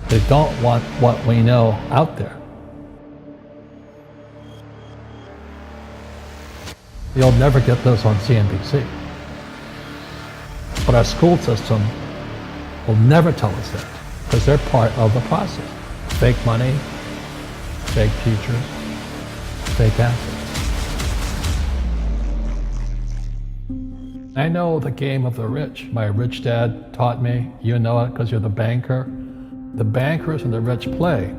They don't want what we know out there. You'll never get this on CNBC. But our school system will never tell us that, because they're part of the process. Fake money, fake teachers, fake assets. I know the game of the rich. My rich dad taught me. You know it because you're the banker. The bankers and the rich play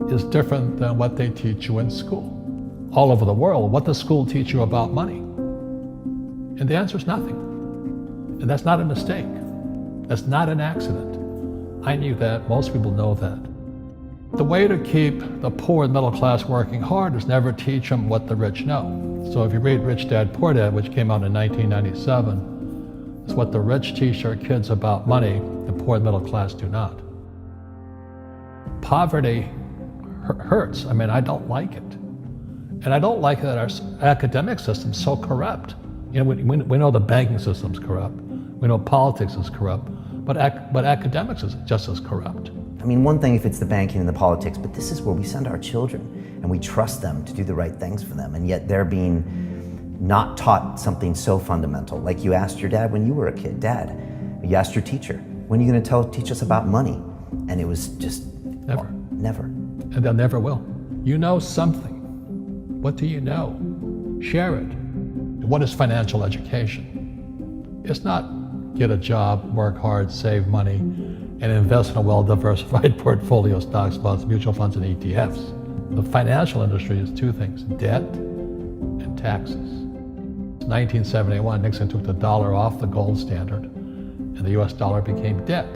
is different than what they teach you in school. All over the world, what does school teach you about money? And the answer is nothing. And that's not a mistake. That's not an accident. I knew that. Most people know that. The way to keep the poor and middle class working hard is never teach them what the rich know. So if you read Rich Dad, Poor Dad, which came out in 1997, it's what the rich teach their kids about money, the poor and middle class do not. Poverty hurts. I mean, I don't like it. And I don't like that our academic system's so corrupt. You know, we know the banking system's corrupt. We know politics is corrupt. But academics is just as corrupt. I mean, one thing if it's the banking and the politics, but this is where we send our children and we trust them to do the right things for them, and yet they're being not taught something so fundamental. Like you asked your dad when you were a kid, Dad, you asked your teacher, when are you going to teach us about money? And it was just never. Well, never. And they'll never will. You know something. What do you know? Share it. What is financial education? It's not get a job, work hard, save money, and invest in a well-diversified portfolio of stocks, bonds, mutual funds, and ETFs. The financial industry is two things, debt and taxes. In 1971, Nixon took the dollar off the gold standard, and the US dollar became debt.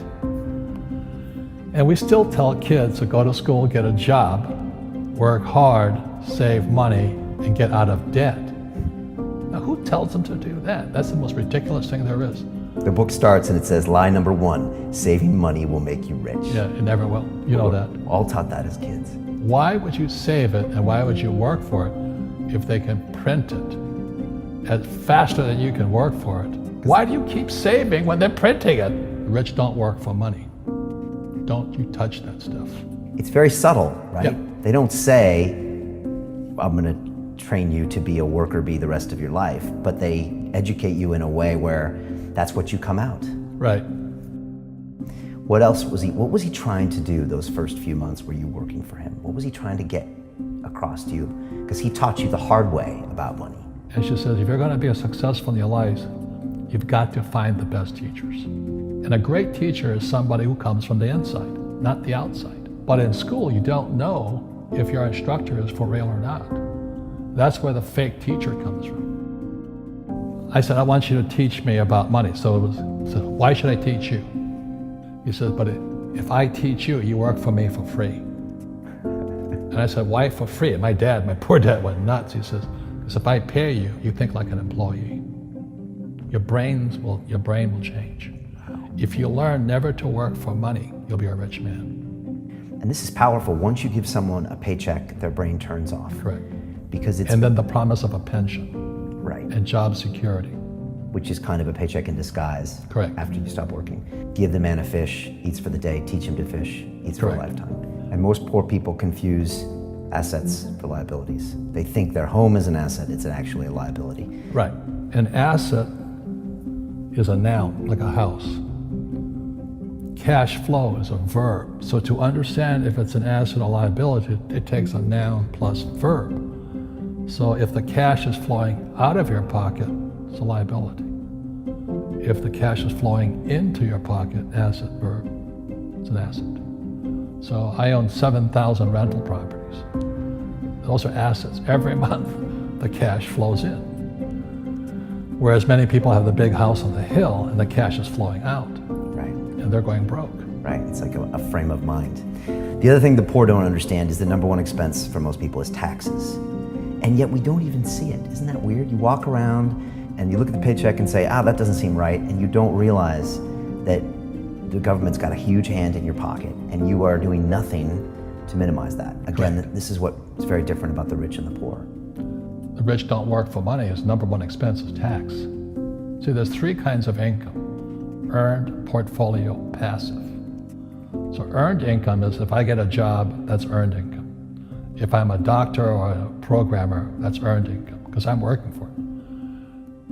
And we still tell kids to go to school, get a job, work hard, save money, and get out of debt. Now, who tells them to do that? That's the most ridiculous thing there is. The book starts and it says, lie number 1, saving money will make you rich. Yeah, it never will. You know that. All taught that as kids. Why would you save it and why would you work for it if they can print it faster than you can work for it? Why do you keep saving when they're printing it? The rich don't work for money. Don't you touch that stuff. It's very subtle, right? Yep. They don't say, I'm going to train you to be a worker bee the rest of your life, but they educate you in a way where that's what you come out. Right. What was he trying to do those first few months were you working for him? What was he trying to get across to you? Because he taught you the hard way about money. And she says, if you're going to be successful in your life, you've got to find the best teachers. And a great teacher is somebody who comes from the inside, not the outside. But in school, you don't know if your instructor is for real or not. That's where the fake teacher comes from. I said, I want you to teach me about money. So he said, why should I teach you? He said, but if I teach you, you work for me for free. And I said, why for free? And my poor dad went nuts. He says, because if I pay you, you think like an employee. Your brain will change. If you learn never to work for money, you'll be a rich man. And this is powerful. Once you give someone a paycheck, their brain turns off. Correct. Because it's... And then the promise of a pension. Right. And job security. Which is kind of a paycheck in disguise. Correct. After you stop working. Give the man a fish, eats for the day, teach him to fish, eats for a lifetime. And most poor people confuse assets for liabilities. They think their home is an asset, it's actually a liability. Right. An asset is a noun, like a house. Cash flow is a verb. So to understand if it's an asset or liability, it takes a noun plus verb. So if the cash is flowing out of your pocket, it's a liability. If the cash is flowing into your pocket, asset, verb, it's an asset. So I own 7,000 rental properties. Those are assets. Every month, the cash flows in. Whereas many people have the big house on the hill and the cash is flowing out. Right. And they're going broke. Right, it's like a frame of mind. The other thing the poor don't understand is the number one expense for most people is taxes. And yet we don't even see it. Isn't that weird? You walk around and you look at the paycheck and say, that doesn't seem right, and you don't realize that the government's got a huge hand in your pocket and you are doing nothing to minimize that. Again, this is what's very different about the rich and the poor. The rich don't work for money. His number one expense is tax. See, there's three kinds of income: earned, portfolio, passive. So earned income is if I get a job, that's earned income. If I'm a doctor or a programmer, that's earned income because I'm working for it.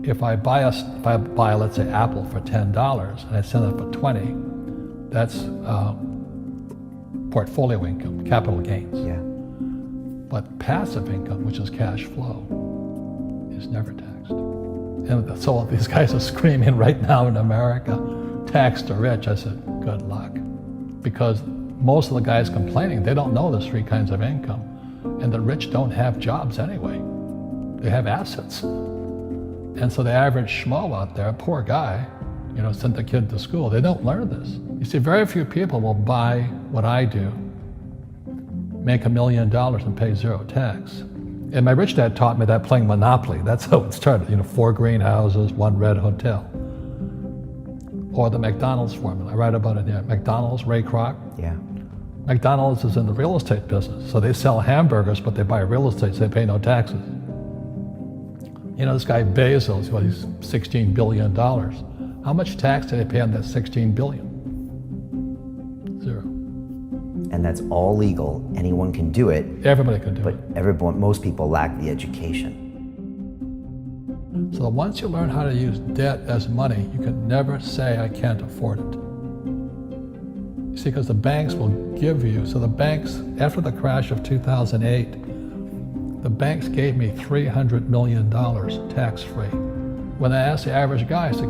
If I buy, let's say, Apple for $10 and I sell it for $20, that's portfolio income, capital gains. Yeah. But passive income, which is cash flow, is never taxed. And so these guys are screaming right now in America, tax the rich. I said, good luck. Because most of the guys complaining, they don't know there's three kinds of income. And the rich don't have jobs anyway. They have assets. And so the average schmo out there, poor guy, sent the kid to school. They don't learn this. You see, very few people will buy what I do, make $1 million and pay zero tax. And my rich dad taught me that playing Monopoly. That's how it started. 4 greenhouses, 1 red hotel. Or the McDonald's formula. I write about it here. McDonald's, Ray Kroc. Yeah. McDonald's is in the real estate business. So they sell hamburgers, but they buy real estate, so they pay no taxes. This guy Bezos, he's $16 billion. How much tax did they pay on that $16 billion? Zero. And that's all legal. Anyone can do it. Everybody can do it. But most people lack the education. So once you learn how to use debt as money, you can never say, I can't afford it. You see, because the banks will give you, so the banks, after the crash of 2008, the banks gave me $300 million tax-free. When I asked the average guy, I said,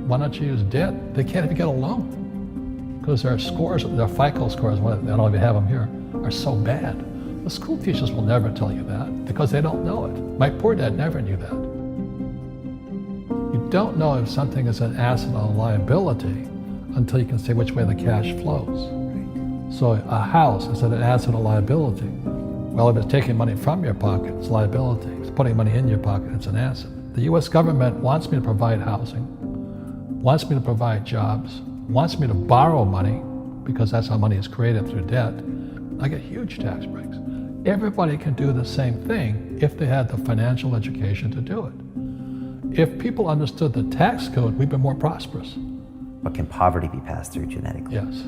why don't you use debt? They can't even get a loan. Because their scores, their FICO scores, I don't know if you have them here, are so bad. The school teachers will never tell you that because they don't know it. My poor dad never knew that. You don't know if something is an asset or a liability until you can see which way the cash flows. So a house, is it an asset or liability? Well, if it's taking money from your pocket, it's liability. If it's putting money in your pocket, it's an asset. The US government wants me to provide housing, wants me to provide jobs, wants me to borrow money because that's how money is created through debt. I get huge tax breaks. Everybody can do the same thing if they had the financial education to do it. If people understood the tax code, we'd be more prosperous. But can poverty be passed through genetically? Yes.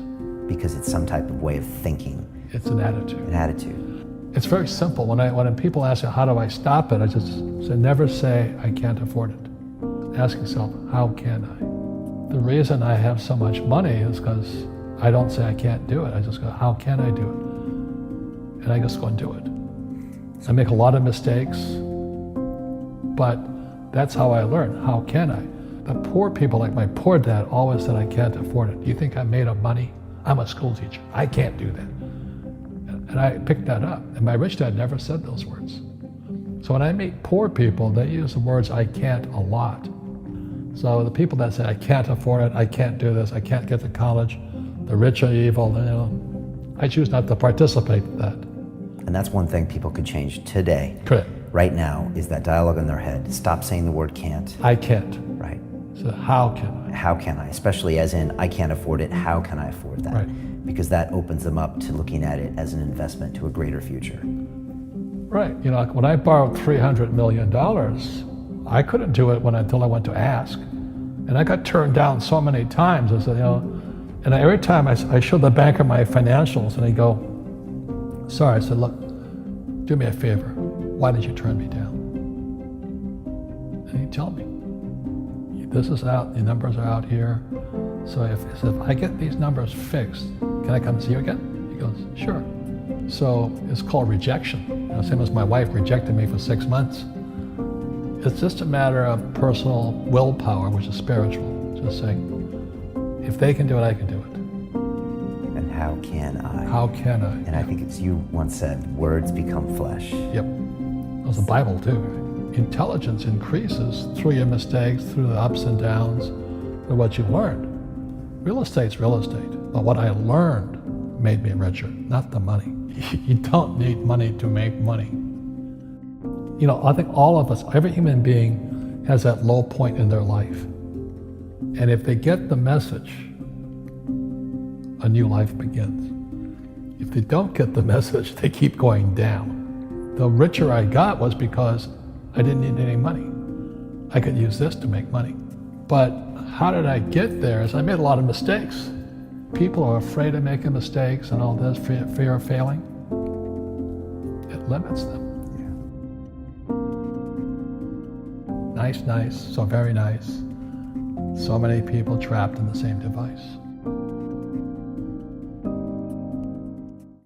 Because it's some type of way of thinking. It's an attitude. An attitude. It's very simple. When people ask me, how do I stop it? I just say, never say, I can't afford it. Ask yourself, how can I? The reason I have so much money is because I don't say I can't do it. I just go, how can I do it? And I just go and do it. I make a lot of mistakes, but that's how I learn. How can I? The poor people, like my poor dad, always said, I can't afford it. Do you think I'm made of money? I'm a school teacher. I can't do that. And I picked that up. And my rich dad never said those words. So when I meet poor people, they use the words I can't a lot. So the people that say, I can't afford it, I can't do this, I can't get to college, the rich are evil, I choose not to participate in that. And that's one thing people could change today. Correct. Right now is that dialogue in their head. Stop saying the word can't. I can't. Right. So how can I? How can I? Especially as in, I can't afford it, how can I afford that? Right. Because that opens them up to looking at it as an investment to a greater future. Right. When I borrowed $300 million, I couldn't do it until I went to ask. And I got turned down so many times. I said, and every time I showed the banker my financials and he'd go, sorry. I said, look, do me a favor. Why did you turn me down? And he'd tell me, this is out, the numbers are out here. So if I get these numbers fixed, can I come see you again? He goes, sure. So it's called rejection. Same as my wife rejected me for 6 months. It's just a matter of personal willpower, which is spiritual. Just saying, if they can do it, I can do it. And how can I? How can I? And I think it's you once said, words become flesh. Yep. That was the Bible too. Right? Intelligence increases through your mistakes, through the ups and downs, through what you learned. Real estate's real estate, but what I learned made me richer, not the money. You don't need money to make money. I think all of us, every human being has that low point in their life. And if they get the message, a new life begins. If they don't get the message, they keep going down. The richer I got was because I didn't need any money. I could use this to make money. But how did I get there? Is I made a lot of mistakes. people are afraid of making mistakes and all this, fear of failing, it limits them. Nice, so very nice. So many people trapped in the same device.